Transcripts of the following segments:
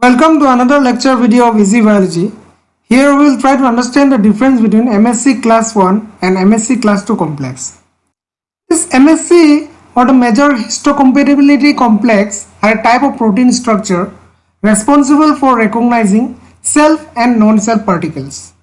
Welcome to another lecture video of Easy Biology. Here we will try to understand the difference between MSC class 1 and MSC class 2 complex. This MSC or the major histocompatibility complex are a type of protein structure responsible for recognizing self and non-self particles.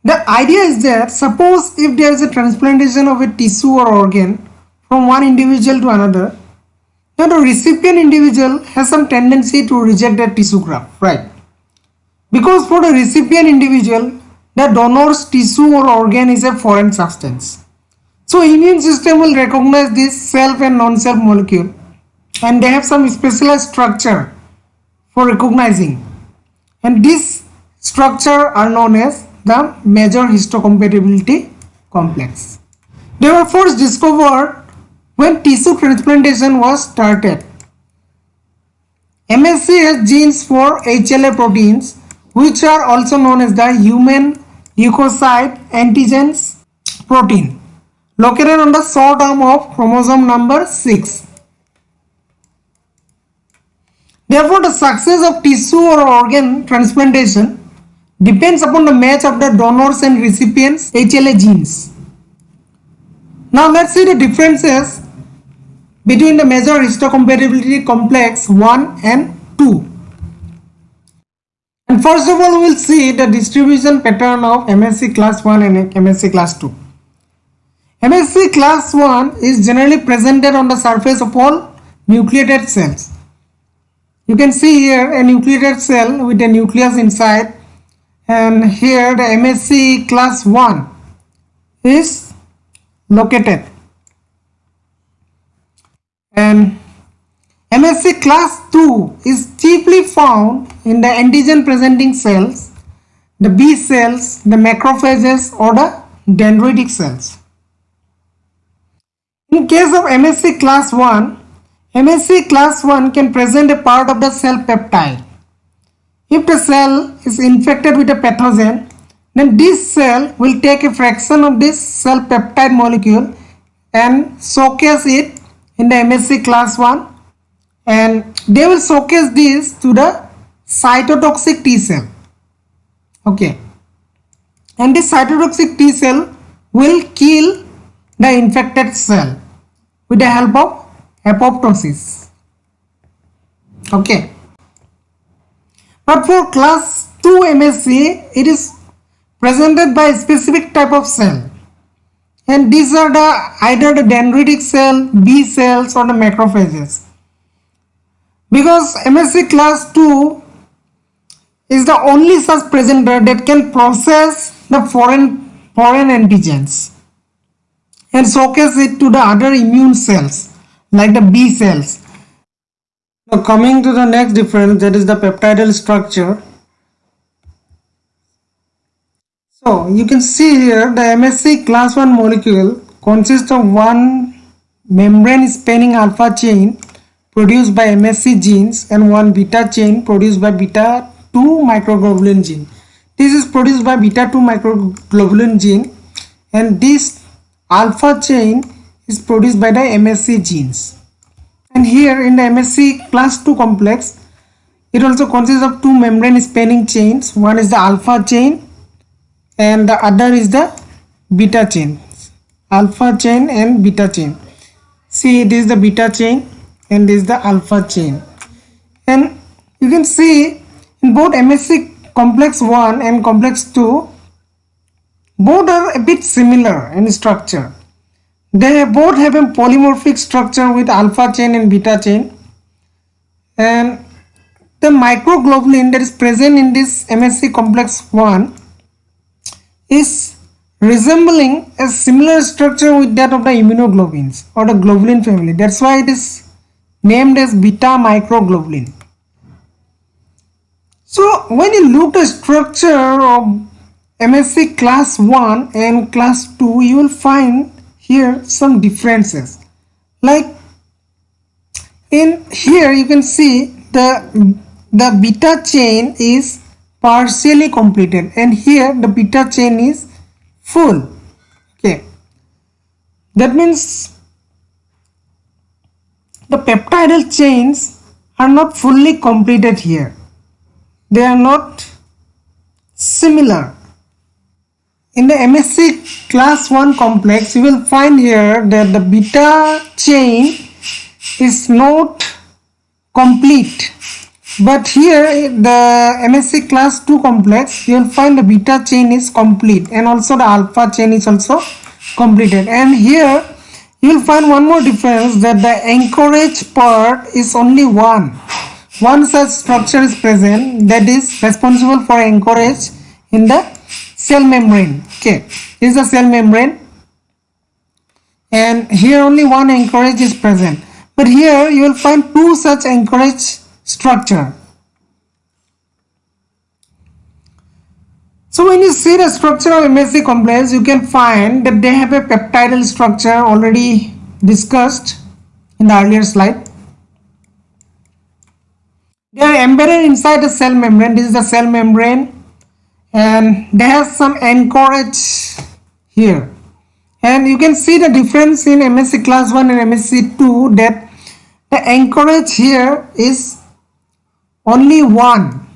The idea is that suppose if there is a transplantation of a tissue or organ from one individual to another, now the recipient individual has some tendency to reject that tissue graft, right? Because for the recipient individual, the donor's tissue or organ is a foreign substance. So immune system will recognize this self and non-self molecule, and they have some specialized structure for recognizing. And this structure are known as the major histocompatibility complex. They were first discovered when tissue transplantation was started. MSC has genes for HLA proteins, which are also known as the human leukocyte antigens protein, located on the short arm of chromosome number 6. Therefore, the success of tissue or organ transplantation depends upon the match of the donors and recipients' HLA genes. Now let's see the differences between the major histocompatibility complex 1 and 2. And first of all, we will see the distribution pattern of MSC class 1 and MSC class 2. MSC class 1 is generally presented on the surface of all nucleated cells. You can see here a nucleated cell with a nucleus inside, and here the MSC class 1 is located. And MSC class 2 is chiefly found in the antigen presenting cells, the B cells, the macrophages or the dendritic cells. In case of MSC class 1, MSC class 1 can present a part of the cell peptide. If the cell is infected with a pathogen, then this cell will take a fraction of this cell peptide molecule and showcase it in the MSC class 1, and they will showcase this to the cytotoxic T cell. Okay, and this cytotoxic T cell will kill the infected cell with the help of apoptosis. Okay, but for class 2 MSC, it is presented by a specific type of cell, and these are either the dendritic cell, B cells or the macrophages. Because MSC class 2 is the only such presenter that can process the foreign antigens and showcase it to the other immune cells like the B cells. Now coming to the next difference, that is the peptidal structure. So you can see here the MSC class 1 molecule consists of one membrane spanning alpha chain produced by MSC genes and one beta chain produced by beta 2 microglobulin gene. This is produced by beta 2 microglobulin gene, and this alpha chain is produced by the MSC genes. And here in the MSC class 2 complex, it also consists of two membrane spanning chains. One is the alpha chain and the other is the beta chain, alpha chain and beta chain. See, this is the beta chain and this is the alpha chain, and you can see in both MSC complex 1 and complex 2, both are a bit similar in structure. They both have a polymorphic structure with alpha chain and beta chain, and the microglobulin that is present in this MSC complex 1 is resembling a similar structure with that of the immunoglobulins or the globulin family. That's why it is named as beta microglobulin. So when you look at the structure of MSC class 1 and class 2, you will find here some differences. Like in here you can see the beta chain is partially completed, and here the beta chain is full. Okay, that means the peptidal chains are not fully completed here. they are not similar. In the MSC class 1 complex, you will find here that the beta chain is not complete, but here the MSC class 2 complex, you will find the beta chain is complete and also the alpha chain is also completed. And here you will find one more difference, that the anchorage part is only one such structure is present that is responsible for anchorage in the cell membrane. Okay, this is the cell membrane, and here only one anchorage is present, but here you will find two such anchorage structure. So when you see the structure of MSC complex, you can find that they have a peptidal structure already discussed in the earlier slide. They are embedded inside the cell membrane. This is the cell membrane, and they have some anchorage here. And you can see the difference in MSC class 1 and MSC 2, that the anchorage here is only one.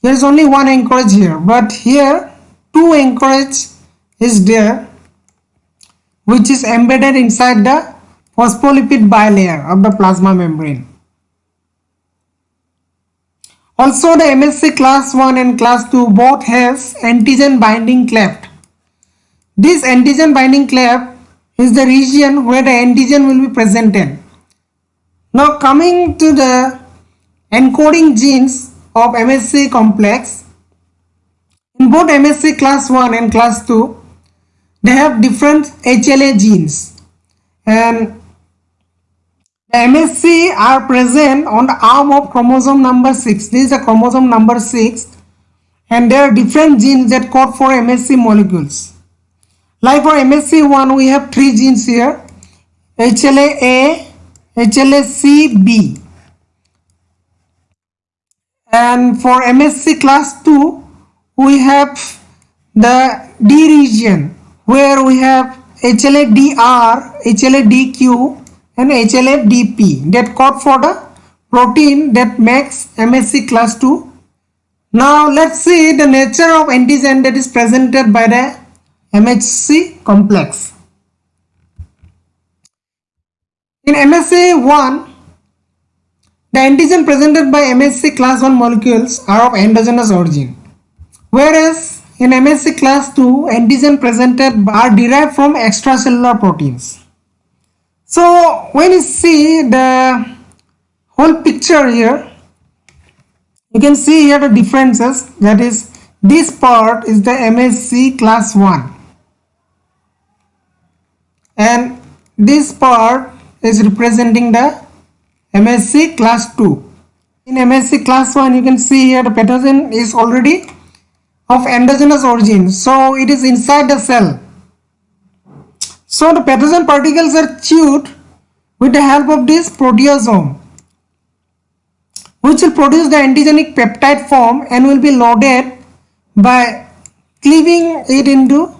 There is only one anchorage here, but here two anchorage is there, which is embedded inside the phospholipid bilayer of the plasma membrane. Also, the MSC class 1 and class 2 both has antigen binding cleft. This antigen binding cleft is the region where the antigen will be presented. Now coming to the encoding genes of MSC complex, in both MSC class 1 and class 2, they have different HLA genes, and the MSC are present on the arm of chromosome number 6. This is a chromosome number 6, and there are different genes that code for MSC molecules. Like for MSC1, we have three genes here: HLA-A, HLA-C-B. And for MSC class 2, we have the D region, where we have HLA-DR, HLA-DQ, and HLA-DP that code for the protein that makes MSC class 2. Now let's see the nature of antigen that is presented by the MSC complex. In MSC1, the antigen presented by MSC class 1 molecules are of endogenous origin, whereas in MSC class 2, antigen presented are derived from extracellular proteins. So when you see the whole picture here, you can see here the differences. That is, this part is the MSC class 1, and this part is representing the MSC class 2. In MSC class 1, you can see here the pathogen is already of endogenous origin, so it is inside the cell. So the pathogen particles are chewed with the help of this proteasome, which will produce the antigenic peptide form and will be loaded by cleaving it into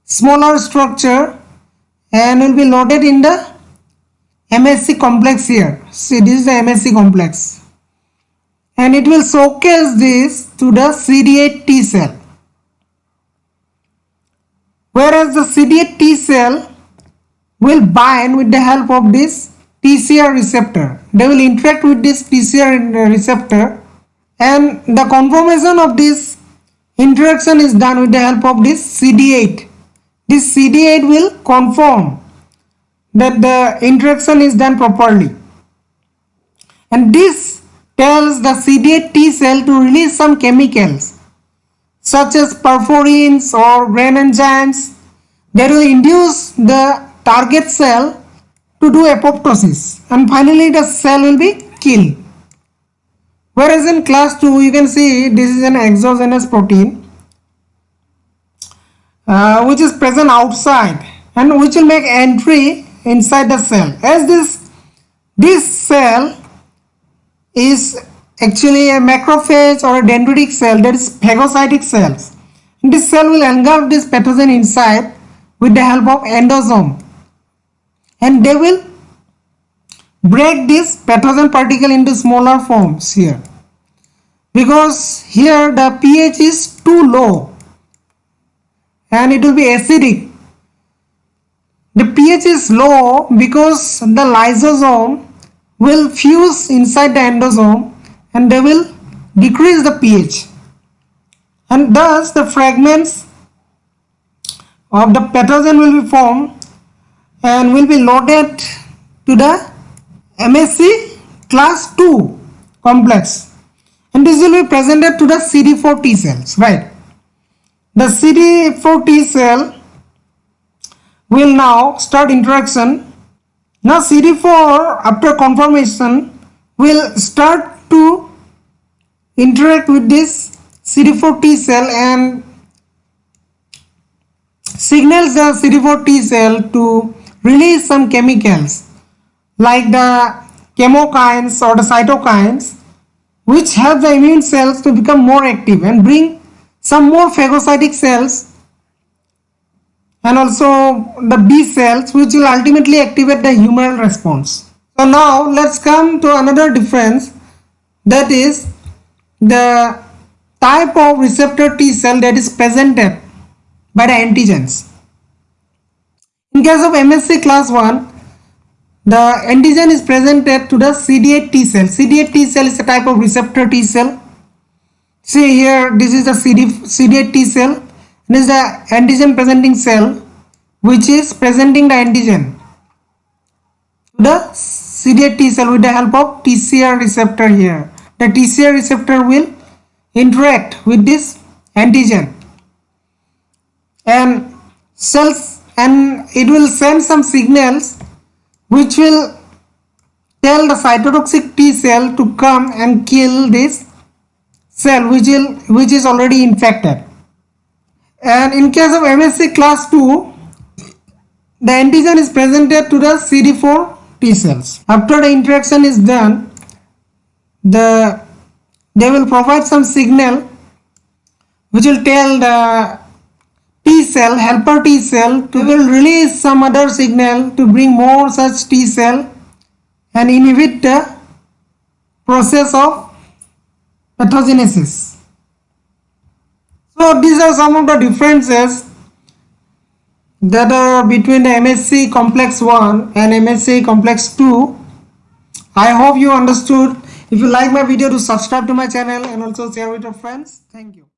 smaller structure, and will be loaded in the MSC complex here. See, this is the MSC complex, and it will showcase this to the CD8 T cell, whereas the CD8 T cell will bind with the help of this TCR receptor. They will interact with this TCR receptor, and the conformation of this interaction is done with the help of this CD8. This CD8 will confirm that the interaction is done properly, and this tells the CD8 T cell to release some chemicals such as perforins or brain enzymes that will induce the target cell to do apoptosis, and finally the cell will be killed. Whereas in class 2, you can see this is an exogenous protein which is present outside and which will make entry inside the cell. As this cell is actually a macrophage or a dendritic cell, that is phagocytic cells. And this cell will engulf this pathogen inside with the help of endosome, and they will break this pathogen particle into smaller forms here. because here the pH is too low and it will be acidic. The pH is low because the lysosome will fuse inside the endosome and they will decrease the pH, and thus the fragments of the pathogen will be formed and will be loaded to the MSC class 2 complex, and this will be presented to the CD4 T cells, right? The CD4 T cell will now start interaction. Now CD4 after conformation will start to interact with this CD4 T cell and signals the CD4 T cell to release some chemicals like the chemokines or the cytokines, which help the immune cells to become more active and bring some more phagocytic cells and also the B cells, which will ultimately activate the humoral response. So now let's come to another difference, that is the type of receptor T cell that is presented by the antigens. In case of MSC class 1, the antigen is presented to the CD8 T cell. CD8 T cell is a type of receptor T cell. See here, this is the CD8 T cell. This is the antigen presenting cell which is presenting the antigen to the CD8 T cell with the help of TCR receptor here. The TCR receptor will interact with this antigen and cells, and it will send some signals which will tell the cytotoxic T cell to come and kill this cell which is already infected. And in case of MSC class 2, the antigen is presented to the CD4 T cells. After the interaction is done, they will provide some signal which will tell the T cell, helper T cell, to will release some other signal to bring more such T cell and inhibit the process of pathogenesis. So these are some of the differences that are between the MSC complex 1 and MSC complex 2. I hope you understood. If you like my video, to subscribe to my channel and also share with your friends. Thank you.